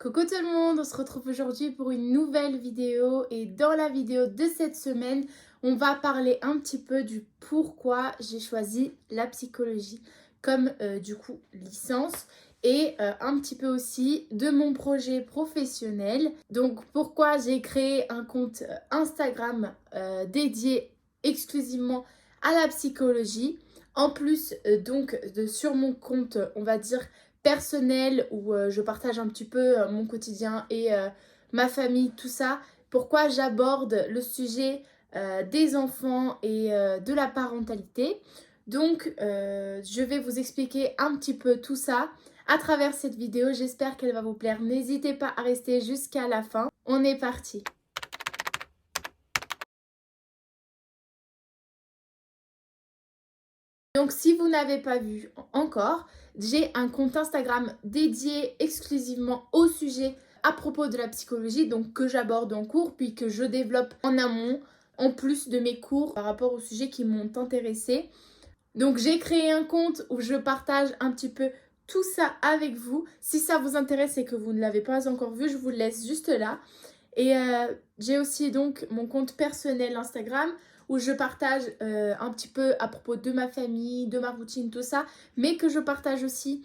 Coucou tout le monde, on se retrouve aujourd'hui pour une nouvelle vidéo et dans la vidéo de cette semaine, on va parler un petit peu du pourquoi j'ai choisi la psychologie comme licence et un petit peu aussi de mon projet professionnel. Donc pourquoi j'ai créé un compte Instagram dédié exclusivement à la psychologie. En plus sur mon compte, on va dire personnel où je partage un petit peu mon quotidien et ma famille, tout ça. Pourquoi j'aborde le sujet des enfants et de la parentalité. Donc, je vais vous expliquer un petit peu tout ça à travers cette vidéo. J'espère qu'elle va vous plaire. N'hésitez pas à rester jusqu'à la fin. On est parti. Donc, si vous n'avez pas vu encore, j'ai un compte Instagram dédié exclusivement au sujet à propos de la psychologie, donc que j'aborde en cours, puis que je développe en amont, en plus de mes cours par rapport aux sujets qui m'ont intéressé. Donc, j'ai créé un compte où je partage un petit peu tout ça avec vous. Si ça vous intéresse et que vous ne l'avez pas encore vu, je vous le laisse juste là. Et j'ai aussi donc mon compte personnel Instagram où je partage un petit peu à propos de ma famille, de ma routine, tout ça, mais que je partage aussi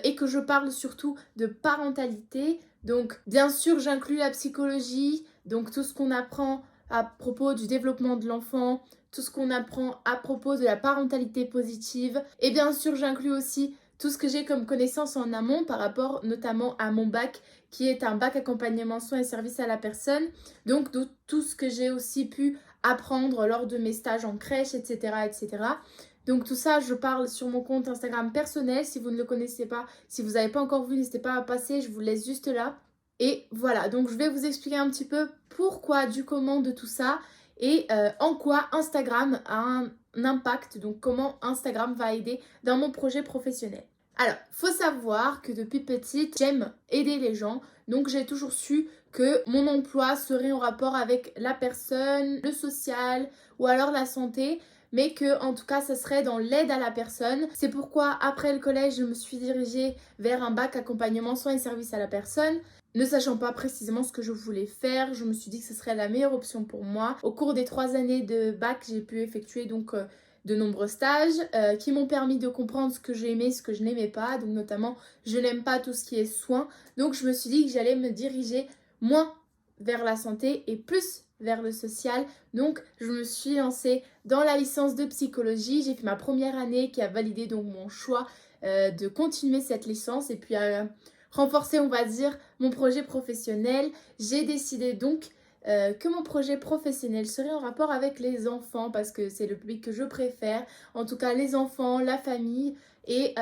et que je parle surtout de parentalité. Donc bien sûr j'inclus la psychologie, donc tout ce qu'on apprend à propos du développement de l'enfant, tout ce qu'on apprend à propos de la parentalité positive. Et bien sûr j'inclus aussi tout ce que j'ai comme connaissances en amont par rapport notamment à mon bac qui est un bac accompagnement soins et services à la personne. Donc tout ce que j'ai aussi pu apprendre lors de mes stages en crèche, etc. etc. Donc tout ça, je parle sur mon compte Instagram personnel. Si vous ne le connaissez pas, si vous n'avez pas encore vu, n'hésitez pas à passer, je vous laisse juste là. Et voilà, donc je vais vous expliquer un petit peu pourquoi, du comment de tout ça et en quoi Instagram a un impact, donc comment Instagram va aider dans mon projet professionnel. Alors, faut savoir que depuis petite, j'aime aider les gens. Donc, j'ai toujours su que mon emploi serait en rapport avec la personne, le social ou alors la santé. Mais que, en tout cas, ça serait dans l'aide à la personne. C'est pourquoi, après le collège, je me suis dirigée vers un bac accompagnement soins et services à la personne. Ne sachant pas précisément ce que je voulais faire, je me suis dit que ce serait la meilleure option pour moi. Au cours des 3 années de bac, j'ai pu effectuer de nombreux stages qui m'ont permis de comprendre ce que j'aimais, ce que je n'aimais pas. Donc notamment, je n'aime pas tout ce qui est soins. Donc je me suis dit que j'allais me diriger moins vers la santé et plus vers le social. Donc je me suis lancée dans la licence de psychologie. J'ai fait ma première année qui a validé donc mon choix de continuer cette licence et puis renforcer, on va dire, mon projet professionnel. J'ai décidé donc que mon projet professionnel serait en rapport avec les enfants parce que c'est le public que je préfère, en tout cas les enfants, la famille. Et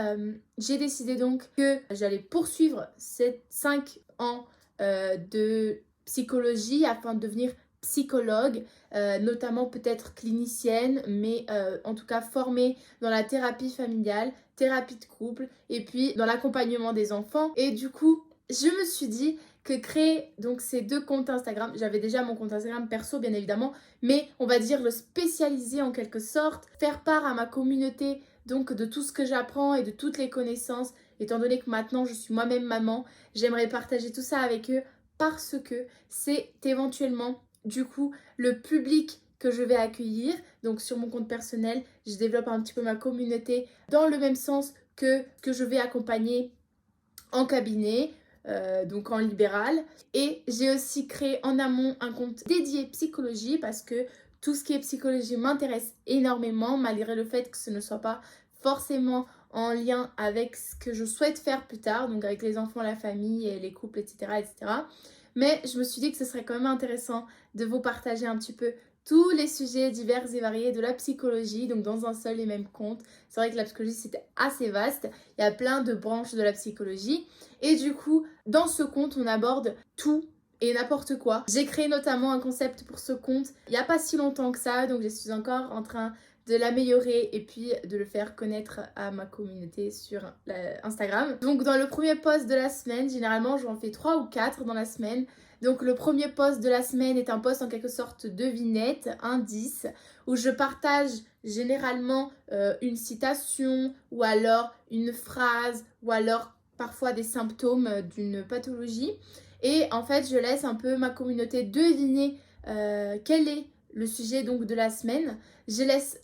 j'ai décidé donc que j'allais poursuivre ces 5 ans de psychologie afin de devenir psychologue, notamment peut-être clinicienne, mais en tout cas formée dans la thérapie familiale, thérapie de couple et puis dans l'accompagnement des enfants. Et du coup, je me suis dit que créer donc ces 2 comptes Instagram, j'avais déjà mon compte Instagram perso bien évidemment, mais on va dire le spécialiser en quelque sorte, faire part à ma communauté donc de tout ce que j'apprends et de toutes les connaissances, étant donné que maintenant je suis moi-même maman, j'aimerais partager tout ça avec eux parce que c'est éventuellement du coup le public que je vais accueillir. Donc sur mon compte personnel, je développe un petit peu ma communauté dans le même sens que je vais accompagner en cabinet, donc en libéral. Et j'ai aussi créé en amont un compte dédié psychologie parce que tout ce qui est psychologie m'intéresse énormément malgré le fait que ce ne soit pas forcément en lien avec ce que je souhaite faire plus tard, donc avec les enfants, la famille, et les couples, etc., etc. Mais je me suis dit que ce serait quand même intéressant de vous partager un petit peu tous les sujets divers et variés de la psychologie, donc dans un seul et même compte. C'est vrai que la psychologie, c'était assez vaste. Il y a plein de branches de la psychologie. Et du coup, dans ce compte, on aborde tout et n'importe quoi. J'ai créé notamment un concept pour ce compte il n'y a pas si longtemps que ça, donc je suis encore en train de l'améliorer et puis de le faire connaître à ma communauté sur Instagram. Donc dans le premier post de la semaine, généralement j'en fais 3 ou 4 dans la semaine. Donc le premier post de la semaine est un post en quelque sorte devinette, indice, où je partage généralement une citation ou alors une phrase ou alors parfois des symptômes d'une pathologie. Et en fait, je laisse un peu ma communauté deviner quel est le sujet donc de la semaine. Je laisse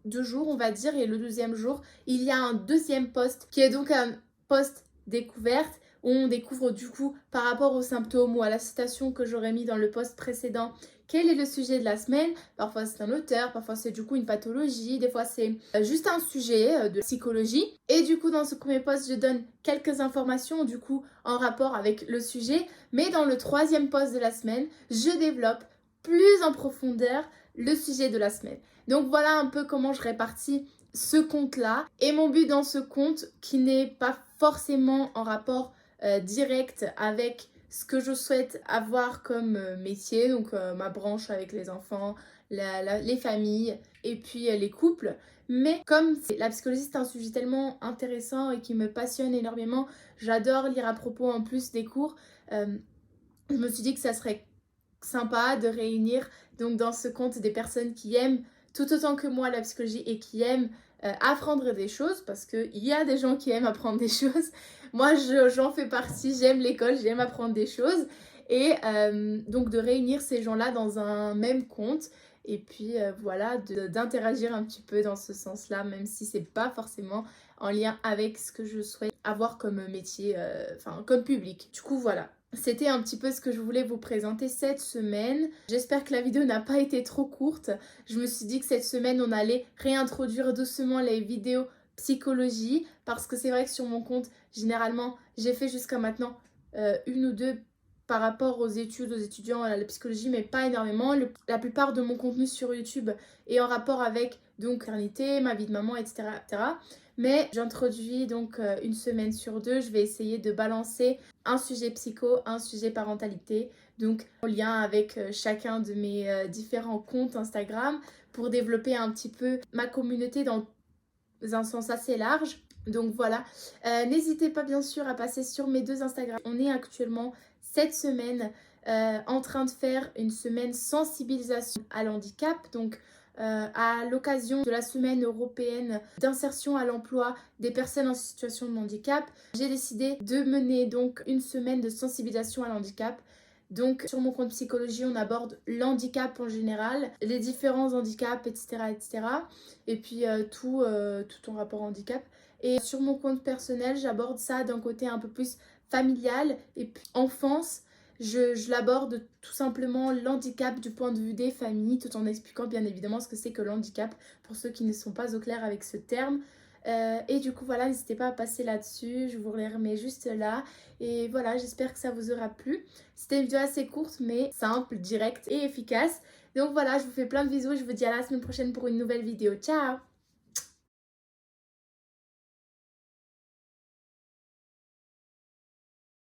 2 jours, on va dire, et le deuxième jour, il y a un deuxième post qui est donc un post découverte où on découvre du coup par rapport aux symptômes ou à la citation que j'aurais mis dans le post précédent quel est le sujet de la semaine. Parfois c'est un auteur, parfois c'est du coup une pathologie, des fois c'est juste un sujet de psychologie. Et du coup dans ce premier post je donne quelques informations du coup en rapport avec le sujet. Mais dans le troisième post de la semaine, je développe plus en profondeur le sujet de la semaine. Donc voilà un peu comment je répartis ce compte-là. Et mon but dans ce compte, qui n'est pas forcément en rapport direct avec ce que je souhaite avoir comme métier, donc ma branche avec les enfants, les familles et puis les couples. Mais comme la psychologie c'est un sujet tellement intéressant et qui me passionne énormément, j'adore lire à propos en plus des cours, je me suis dit que ça serait sympa de réunir donc dans ce compte des personnes qui aiment tout autant que moi la psychologie et qui aiment apprendre des choses, parce qu'il y a des gens qui aiment apprendre des choses. Moi j'en fais partie, j'aime l'école, j'aime apprendre des choses. Et donc de réunir ces gens-là dans un même compte et puis voilà, d'interagir un petit peu dans ce sens-là, même si c'est pas forcément en lien avec ce que je souhaite avoir comme métier, enfin comme public. Du coup voilà. C'était un petit peu ce que je voulais vous présenter cette semaine. J'espère que la vidéo n'a pas été trop courte. Je me suis dit que cette semaine, on allait réintroduire doucement les vidéos psychologie. Parce que c'est vrai que sur mon compte, généralement, j'ai fait jusqu'à maintenant une ou deux par rapport aux études, aux étudiants à la psychologie, mais pas énormément. La plupart de mon contenu sur YouTube est en rapport avec donc maternité, ma vie de maman, etc. etc. Mais j'introduis donc une semaine sur 2, je vais essayer de balancer un sujet psycho, un sujet parentalité, donc en lien avec chacun de mes différents comptes Instagram pour développer un petit peu ma communauté dans un sens assez large. Donc voilà, n'hésitez pas bien sûr à passer sur mes 2 Instagram. On est actuellement cette semaine en train de faire une semaine sensibilisation à l'handicap, donc à l'occasion de la semaine européenne d'insertion à l'emploi des personnes en situation de handicap. J'ai décidé de mener donc une semaine de sensibilisation à l'handicap. Donc sur mon compte psychologie, on aborde l'handicap en général, les différents handicaps, etc. etc. Et puis tout en rapport handicap. Et sur mon compte personnel, j'aborde ça d'un côté un peu plus familial et puis enfance. Je l'aborde tout simplement l'handicap du point de vue des familles, tout en expliquant bien évidemment ce que c'est que l'handicap pour ceux qui ne sont pas au clair avec ce terme. Et du coup voilà, n'hésitez pas à passer là-dessus, je vous les remets juste là. Et voilà, j'espère que ça vous aura plu. C'était une vidéo assez courte mais simple, directe et efficace. Donc voilà, je vous fais plein de bisous, je vous dis à la semaine prochaine pour une nouvelle vidéo. Ciao!